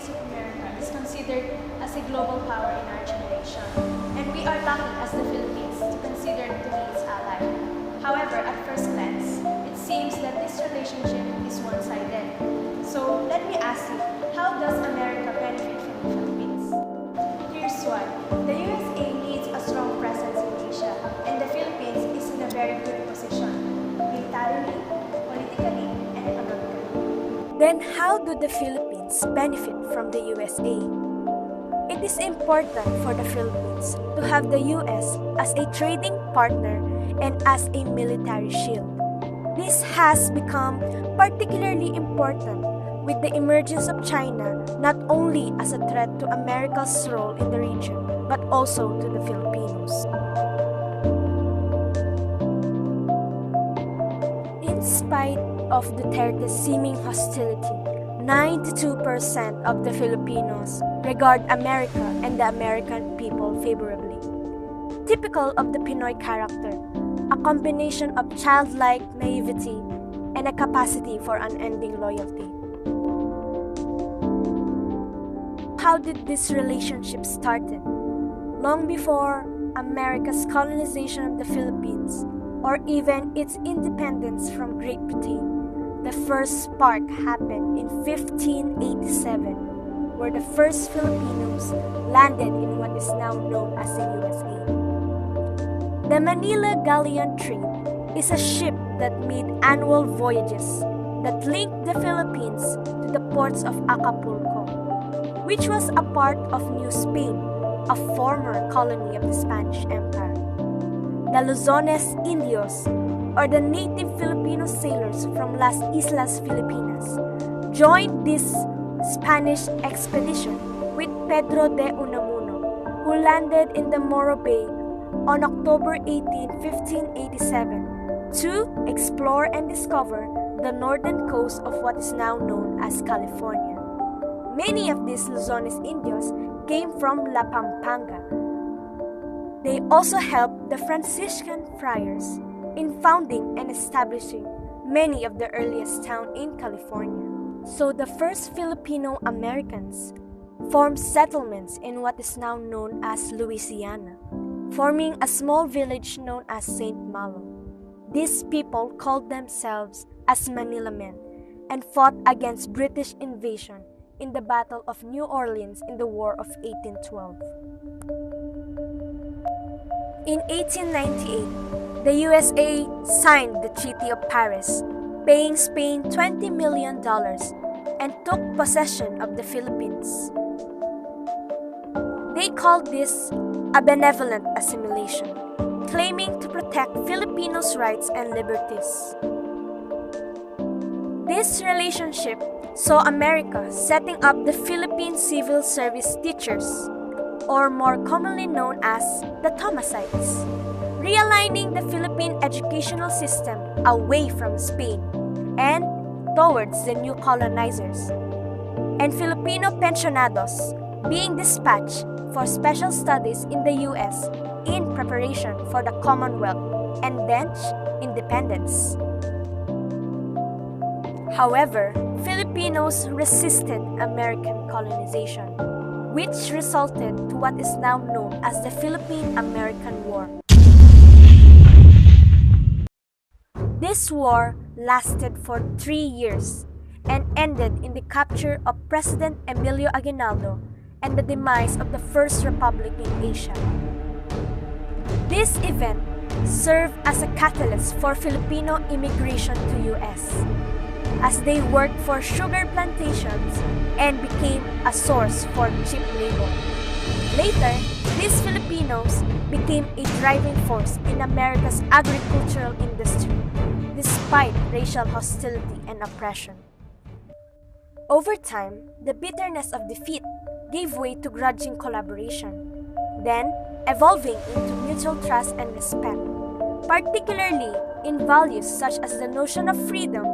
States of America is considered as a global power in our generation, and we are lucky as the Philippines to consider to be its ally. However, at first glance, it seems that this relationship is one-sided. So let me ask you, how does America benefit from the Philippines? Here's why. The USA needs a strong presence in Asia, and the Philippines is in a very good position, militarily, politically, and economically. Then how do the Philippines benefit from the USA? It is important for the Philippines to have the US as a trading partner and as a military shield. This has become particularly important with the emergence of China not only as a threat to America's role in the region but also to the Filipinos. In spite of Duterte's seeming hostility, 92% of the Filipinos regard America and the American people favorably. Typical of the Pinoy character, a combination of childlike naivety and a capacity for unending loyalty. How did this relationship started? Long before America's colonization of the Philippines or even its independence from Great Britain, the first spark happened in 1587, where the first Filipinos landed in what is now known as the USA. The Manila Galleon Trade is a ship that made annual voyages that linked the Philippines to the ports of Acapulco, which was a part of New Spain, a former colony of the Spanish Empire. The Luzones Indios, or the native Filipino sailors from Las Islas Filipinas, joined this Spanish expedition with Pedro de Unamuno, who landed in the Morro Bay on October 18, 1587, to explore and discover the northern coast of what is now known as California. Many of these Luzones Indios came from La Pampanga. They also helped the Franciscan friars in founding and establishing many of the earliest towns in California. So the first Filipino Americans formed settlements in what is now known as Louisiana, forming a small village known as St. Malo. These people called themselves as Manila men and fought against British invasion in the Battle of New Orleans in the War of 1812. In 1898, the USA signed the Treaty of Paris, paying Spain $20 million and took possession of the Philippines. They called this a benevolent assimilation, claiming to protect Filipinos' rights and liberties. This relationship saw America setting up the Philippine Civil Service Teachers, or more commonly known as the Thomasites, realigning the Philippine educational system away from Spain and towards the new colonizers, and Filipino pensionados being dispatched for special studies in the U.S. in preparation for the Commonwealth and thence independence. However, Filipinos resisted American colonization, which resulted to what is now known as the Philippine-American War. This war lasted for 3 years and ended in the capture of President Emilio Aguinaldo and the demise of the First Republic in Asia. This event served as a catalyst for Filipino immigration to U.S. as they worked for sugar plantations and became a source for cheap labor. Later, these Filipinos became a driving force in America's agricultural industry, despite racial hostility and oppression. Over time, the bitterness of defeat gave way to grudging collaboration, then evolving into mutual trust and respect, particularly in values such as the notion of freedom,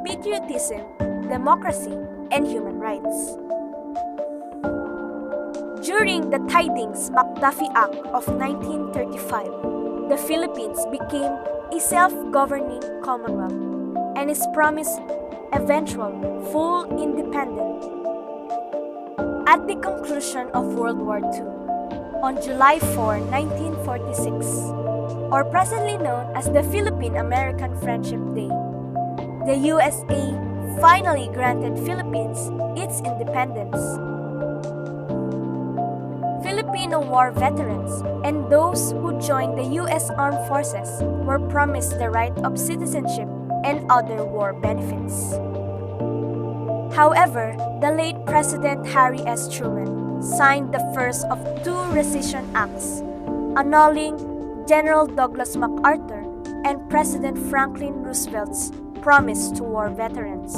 patriotism, democracy, and human rights. During the Tidings-McDuffie Act of 1935, the Philippines became a self-governing commonwealth and is promised eventual full independence. At the conclusion of World War II, on July 4, 1946, or presently known as the Philippine-American Friendship Day, the USA finally granted Philippines its independence. Filipino war veterans and those who joined the U.S. Armed Forces were promised the right of citizenship and other war benefits. However, the late President Harry S. Truman signed the first of two rescission acts, annulling General Douglas MacArthur and President Franklin Roosevelt's promise to war veterans.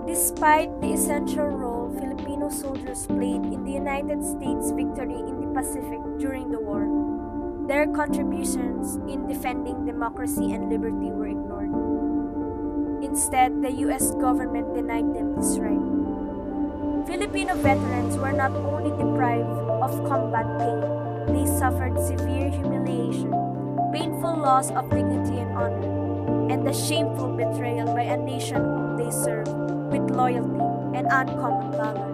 Despite the essential role Filipino soldiers played in the United States' victory in the Pacific during the war, their contributions in defending democracy and liberty were ignored. Instead, the U.S. government denied them this right. Filipino veterans were not only deprived of combat pay, they suffered severe humiliation, painful loss of dignity and honor, and the shameful betrayal by a nation whom they served with loyalty and uncommon valor.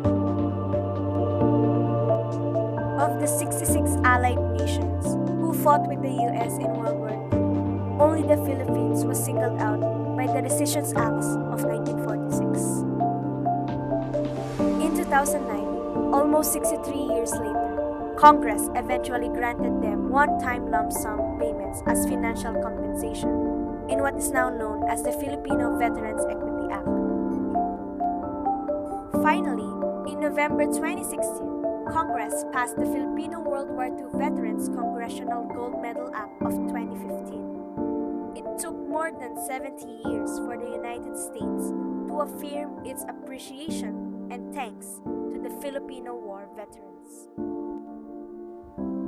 Of the 66 allied nations who fought with the U.S. in World War II, only the Philippines was singled out by the Rescission Acts of 1946. In 2009, almost 63 years later, Congress eventually granted them one-time lump sum payments as financial compensation in what is now known as the Filipino Veterans Equity Act. Finally, in November 2016, Congress passed the Filipino World War II Veterans Congressional Gold Medal Act of 2015. It took more than 70 years for the United States to affirm its appreciation and thanks to the Filipino war veterans.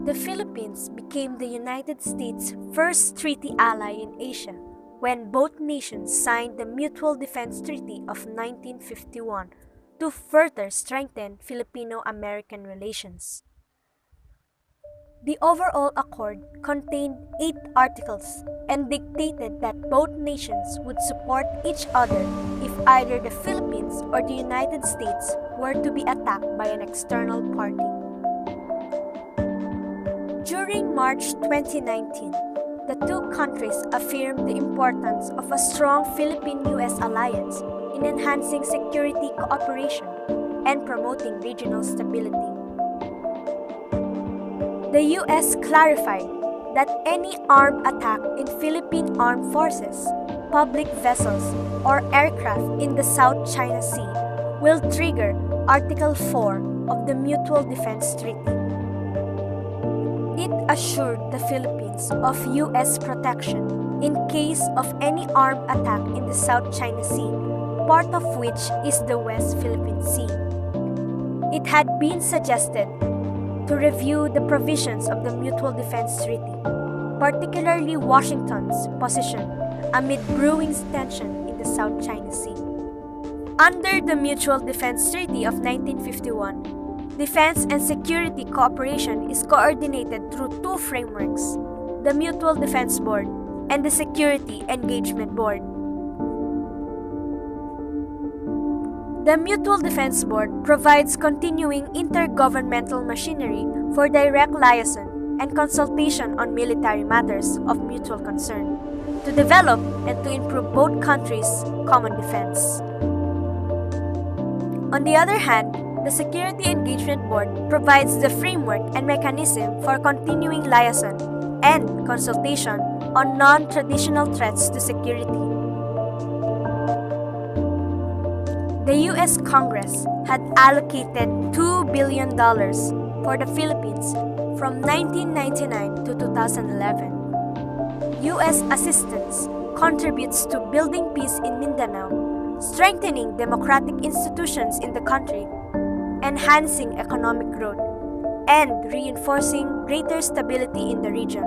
The Philippines became the United States' first treaty ally in Asia when both nations signed the Mutual Defense Treaty of 1951 to further strengthen Filipino-American relations. The overall accord contained 8 articles and dictated that both nations would support each other if either the Philippines or the United States were to be attacked by an external party. During March 2019, the two countries affirmed the importance of a strong Philippine-US alliance in enhancing security cooperation and promoting regional stability. The U.S. clarified that any armed attack in Philippine armed forces, public vessels, or aircraft in the South China Sea will trigger Article 4 of the Mutual Defense Treaty. It assured the Philippines of U.S. protection in case of any armed attack in the South China Sea, part of which is the West Philippine Sea. It had been suggested to review the provisions of the Mutual Defense Treaty, particularly Washington's position amid brewing tension in the South China Sea. Under the Mutual Defense Treaty of 1951, defense and security cooperation is coordinated through two frameworks, the Mutual Defense Board and the Security Engagement Board. The Mutual Defense Board provides continuing intergovernmental machinery for direct liaison and consultation on military matters of mutual concern, to develop and to improve both countries' common defense. On the other hand, the Security Engagement Board provides the framework and mechanism for continuing liaison and consultation on non-traditional threats to security. The U.S. Congress had allocated $2 billion for the Philippines from 1999 to 2011. U.S. assistance contributes to building peace in Mindanao, strengthening democratic institutions in the country, enhancing economic growth, and reinforcing greater stability in the region.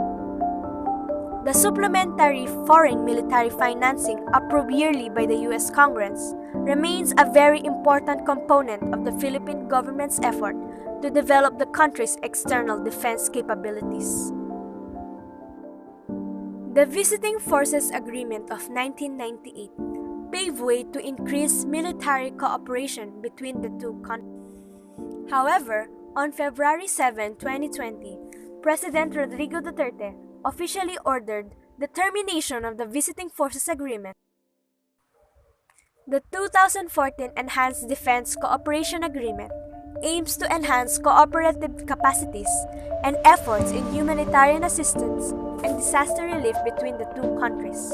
The supplementary foreign military financing approved yearly by the U.S. Congress remains a very important component of the Philippine government's effort to develop the country's external defense capabilities. The Visiting Forces Agreement of 1998 pave way to increase military cooperation between the two countries. However, on February 7, 2020, President Rodrigo Duterte officially ordered the termination of the Visiting Forces Agreement. The 2014 Enhanced Defense Cooperation Agreement aims to enhance cooperative capacities and efforts in humanitarian assistance and disaster relief between the two countries.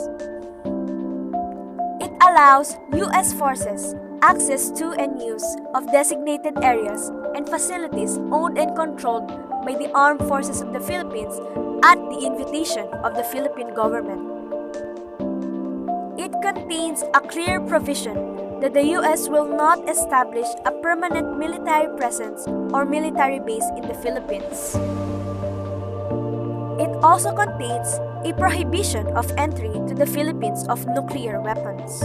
It allows U.S. forces access to and use of designated areas and facilities owned and controlled by the armed forces of the Philippines at the invitation of the Philippine government. It contains a clear provision that the U.S. will not establish a permanent military presence or military base in the Philippines. It also contains a prohibition of entry to the Philippines of nuclear weapons.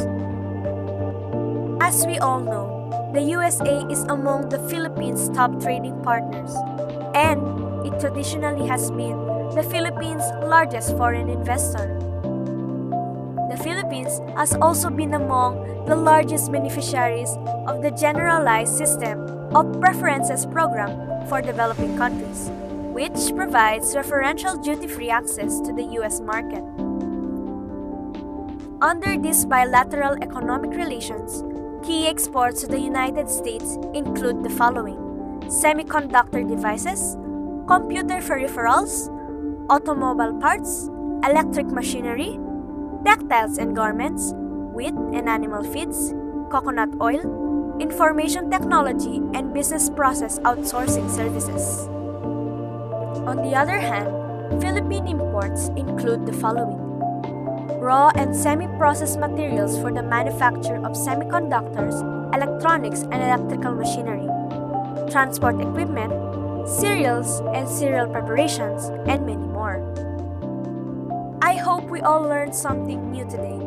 As we all know, the USA is among the Philippines' top trading partners, and it traditionally has been the Philippines' largest foreign investor. The Philippines has also been among the largest beneficiaries of the Generalized System of Preferences program for developing countries, which provides preferential duty-free access to the U.S. market. Under these bilateral economic relations, key exports to the United States include the following: semiconductor devices, computer peripherals, automobile parts, electric machinery, textiles and garments, wheat and animal feeds, coconut oil, information technology, and business process outsourcing services. On the other hand, Philippine imports include the following: raw and semi-processed materials for the manufacture of semiconductors, electronics and electrical machinery, transport equipment, cereals and cereal preparations, and many more. I hope we all learned something new today.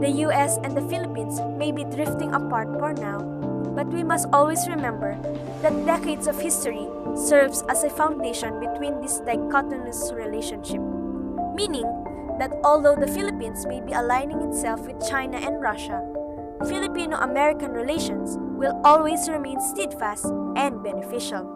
The US and the Philippines may be drifting apart for now, but we must always remember that decades of history serves as a foundation between this dichotomous relationship, meaning that although the Philippines may be aligning itself with China and Russia, Filipino-American relations will always remain steadfast and beneficial.